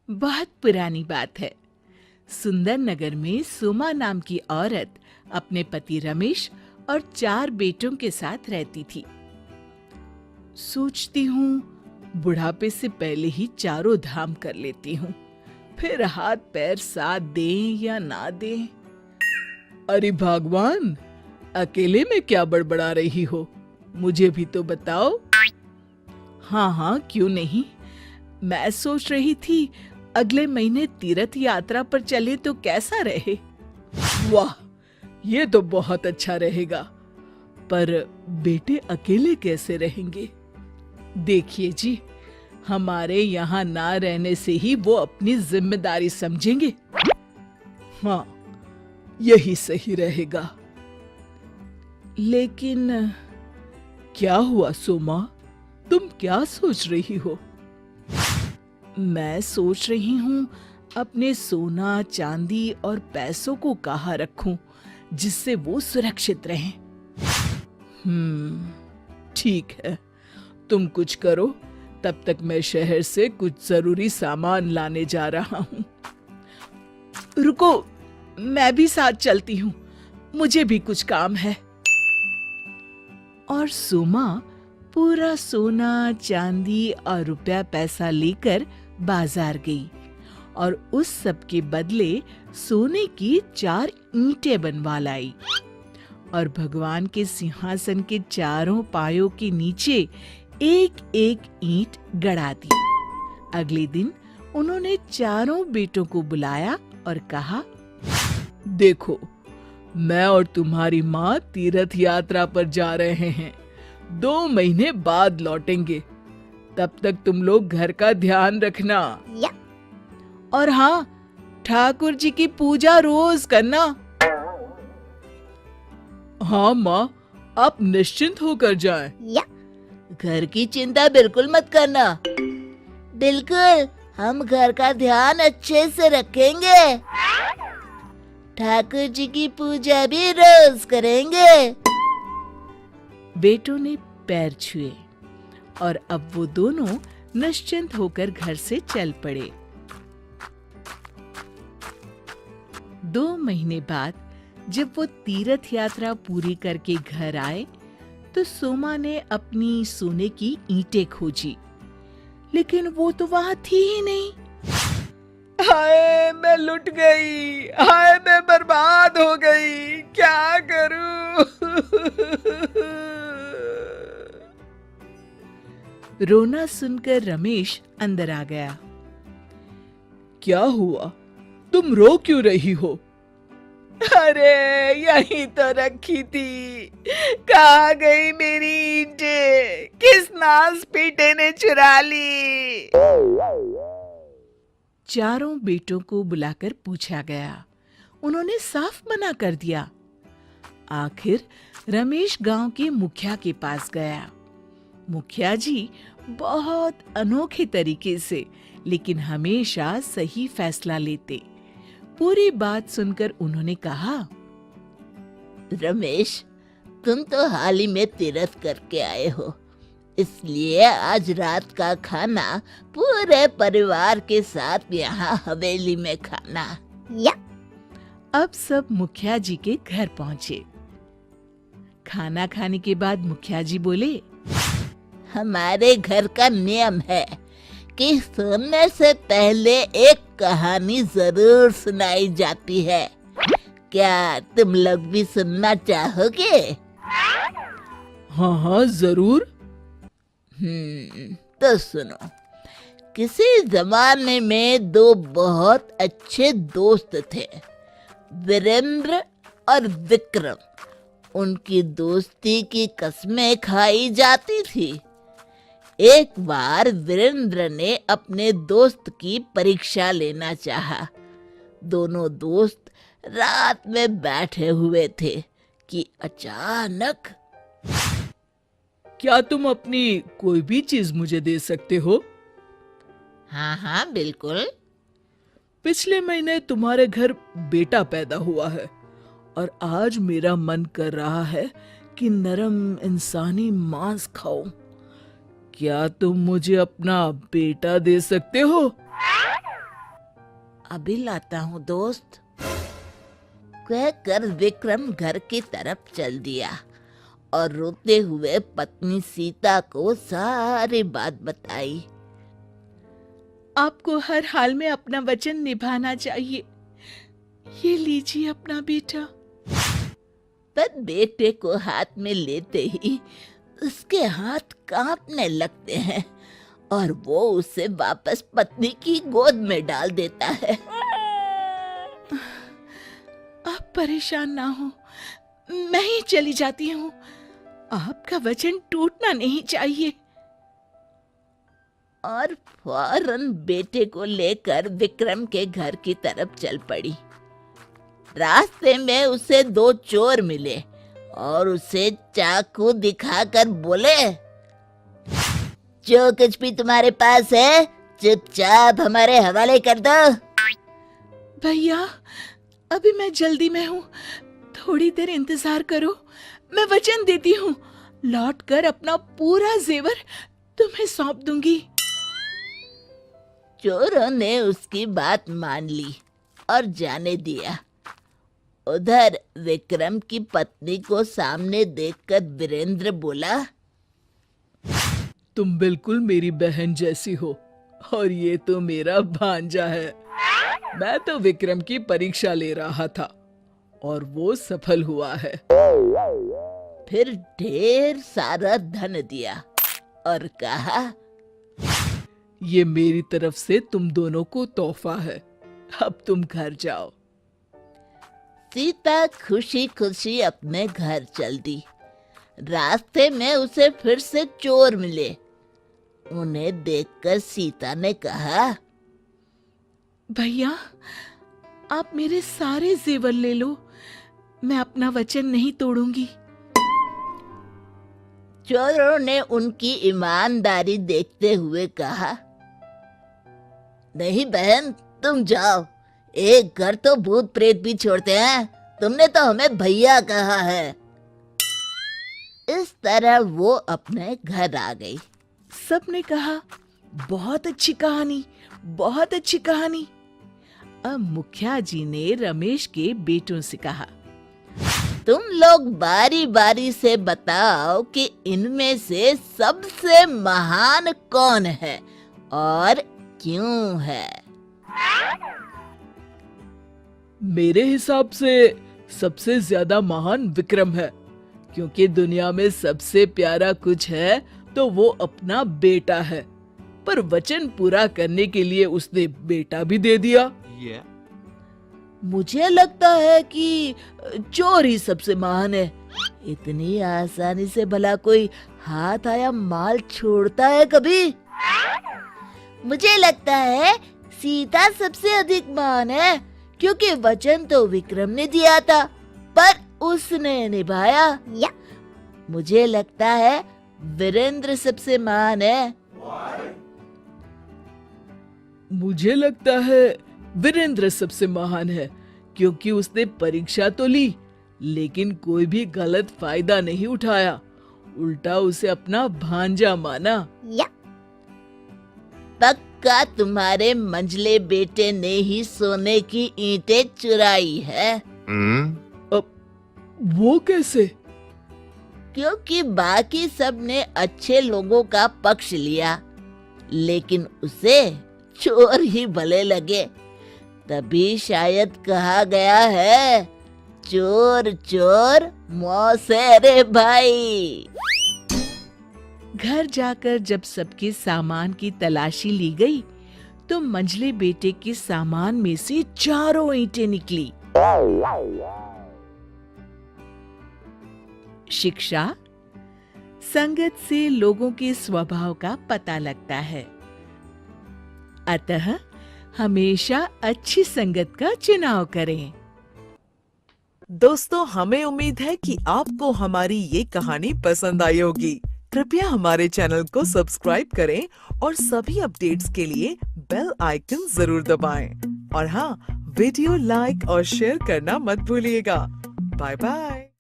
बहुत पुरानी बात है। सुंदर नगर में सोमा नाम की औरत अपने पति रमेश और 4 बेटों के साथ रहती थी। सोचती हूँ बुढ़ापे से पहले ही चारों धाम कर लेती हूँ, फिर हाथ पैर साथ दें या ना दें। अरे भगवान, अकेले में क्या बड़बड़ा रही हो? मुझे भी तो बताओ। हाँ, क्यों नहीं। मैं सोच रही थी अगले महीने तीर्थ यात्रा पर चले तो कैसा रहे। वाह, ये तो बहुत अच्छा रहेगा। पर बेटे अकेले कैसे रहेंगे? देखिए जी, हमारे यहाँ ना रहने से ही वो अपनी जिम्मेदारी समझेंगे। हाँ, यही सही रहेगा। लेकिन क्या हुआ सोमा, तुम क्या सोच रही हो? मैं सोच रही हूँ अपने सोना चांदी और पैसों को कहाँ रखूं जिससे वो सुरक्षित रहें। ठीक है, तुम कुछ करो, तब तक मैं शहर से कुछ जरूरी सामान लाने जा रहा हूँ। रुको, मैं भी साथ चलती हूँ, मुझे भी कुछ काम है। और सोमा पूरा सोना चांदी और रुपया पैसा लेकर बाजार गई और उस सब के बदले सोने की 4 ईंटें बनवा लाई और भगवान के सिंहासन के चारों पायों के नीचे एक एक ईंट गड़ा दी। अगले दिन उन्होंने चारों बेटों को बुलाया और कहा, देखो, मैं और तुम्हारी माँ तीर्थ यात्रा पर जा रहे हैं। 2 महीने बाद लौटेंगे। तब तक तुम लोग घर का ध्यान रखना। और हाँ, ठाकुर जी की पूजा रोज करना। हाँ माँ, आप निश्चिंत होकर जाएं। घर की चिंता बिल्कुल मत करना। बिल्कुल, हम घर का ध्यान अच्छे से रखेंगे। ठाकुर जी की पूजा भी रोज करेंगे। बेटों ने पैर छुए और अब वो दोनों निश्चिंत होकर घर से चल पड़े। 2 महीने बाद जब वो तीर्थ यात्रा पूरी करके घर आए तो सोमा ने अपनी सोने की ईंटें खोजी, लेकिन वो तो वहां थी ही नहीं। हाय, मैं लुट गई। हाय, मैं बर्बाद हो गई। क्या करूं? रोना सुनकर रमेश अंदर आ गया। क्या हुआ? तुम रो क्यों रही हो? अरे, यहीं तो रखी थी। कहाँ गई मेरी ईंटें? किस नास पीटे ने चुरा ली? चारों बेटों को बुलाकर पूछा गया। उन्होंने साफ मना कर दिया। आखिर रमेश गांव के मुखिया के पास गया। मुखिया जी बहुत अनोखे तरीके से लेकिन हमेशा सही फैसला लेते। पूरी बात सुनकर उन्होंने कहा, रमेश, तुम तो हाल ही में तीर्थ करके आए हो, इसलिए आज रात का खाना पूरे परिवार के साथ यहाँ हवेली में खाना। अब सब मुखिया जी के घर पहुँचे। खाना खाने के बाद मुखिया जी बोले, हमारे घर का नियम है कि सोने से पहले एक कहानी जरूर सुनाई जाती है। क्या तुम लोग भी सुनना चाहोगे? हाँ, जरूर। तो सुनो। किसी जमाने में 2 बहुत अच्छे दोस्त थे, वीरेंद्र और विक्रम। उनकी दोस्ती की कस्में खाई जाती थी। एक बार वीरेंद्र ने अपने दोस्त की परीक्षा लेना चाहा। दोनों दोस्त रात में बैठे हुए थे कि अचानक, क्या तुम अपनी कोई भी चीज मुझे दे सकते हो? हाँ, बिल्कुल। पिछले महीने तुम्हारे घर बेटा पैदा हुआ है और आज मेरा मन कर रहा है कि नरम इंसानी मांस खाऊं। क्या तुम मुझे अपना बेटा दे सकते हो? अभी लाता हूँ दोस्त, कहकर विक्रम घर की तरफ चल दिया और रोते हुए पत्नी सीता को सारी बात बताई। आपको हर हाल में अपना वचन निभाना चाहिए। ये लीजिए अपना बेटा। पर बेटे को हाथ में लेते ही उसके हाथ कांपने लगते हैं और वो उसे वापस पत्नी की गोद में डाल देता है। आप परेशान ना हो, मैं ही चली जाती हूँ। आपका वचन टूटना नहीं चाहिए। और फौरन बेटे को लेकर विक्रम के घर की तरफ चल पड़ी। रास्ते में उसे 2 चोर मिले और उसे चाकू दिखाकर बोले, जो कुछ भी तुम्हारे पास है चुपचाप हमारे हवाले कर दो। भैया, अभी मैं जल्दी में हूँ, थोड़ी देर इंतजार करो। मैं वचन देती हूँ, लौटकर अपना पूरा जेवर तुम्हें सौंप दूंगी। चोरों ने उसकी बात मान ली और जाने दिया। उधर विक्रम की पत्नी को सामने देखकर वीरेंद्र बोला, तुम बिल्कुल मेरी बहन जैसी हो और ये तो मेरा भांजा है। मैं तो विक्रम की परीक्षा ले रहा था और वो सफल हुआ है। फिर ढेर सारा धन दिया और कहा, ये मेरी तरफ से तुम दोनों को तोहफा है, अब तुम घर जाओ। सीता खुशी खुशी अपने घर चल दी। रास्ते में उसे फिर से चोर मिले। उन्हें देखकर सीता ने कहा, भैया, आप मेरे सारे जेवर ले लो, मैं अपना वचन नहीं तोड़ूंगी। चोरों ने उनकी ईमानदारी देखते हुए कहा, नहीं बहन, तुम जाओ, एक घर तो भूत प्रेत भी छोड़ते हैं, तुमने तो हमें भैया कहा है। इस तरह वो अपने घर आ गई। सबने कहा, बहुत अच्छी कहानी, बहुत अच्छी कहानी। अब मुखिया जी ने रमेश के बेटों से कहा, तुम लोग बारी बारी से बताओ कि इनमें से सबसे महान कौन है और क्यों है। मेरे हिसाब से सबसे ज्यादा महान विक्रम है, क्योंकि दुनिया में सबसे प्यारा कुछ है तो वो अपना बेटा है, पर वचन पूरा करने के लिए उसने बेटा भी दे दिया। मुझे लगता है कि चोर ही सबसे महान है। इतनी आसानी से भला कोई हाथ आया माल छोड़ता है कभी? मुझे लगता है सीता सबसे अधिक महान है, क्योंकि वचन तो विक्रम ने दिया था पर उसने निभाया। मुझे लगता है वीरेंद्र सबसे महान है। मुझे लगता है वीरेंद्र सबसे महान है, क्योंकि उसने परीक्षा तो ली लेकिन कोई भी गलत फायदा नहीं उठाया, उल्टा उसे अपना भांजा माना। पक्का तुम्हारे मंझले बेटे ने ही सोने की ईंटें चुराई है। अब वो कैसे? क्योंकि बाकी सब ने अच्छे लोगों का पक्ष लिया, लेकिन उसे चोर ही भले लगे। तभी शायद कहा गया है, चोर चोर मौसे रे भाई। घर जाकर जब सबके सामान की तलाशी ली गई तो मंझले बेटे के सामान में से 4 ईंटें निकली। शिक्षा, संगत से लोगों के स्वभाव का पता लगता है, अतः हमेशा अच्छी संगत का चुनाव करें। दोस्तों, हमें उम्मीद है कि आपको हमारी ये कहानी पसंद आई होगी। कृपया हमारे चैनल को सब्सक्राइब करें और सभी अपडेट्स के लिए बेल आइकन जरूर दबाएं। और हाँ, वीडियो लाइक और शेयर करना मत भूलिएगा। Bye bye.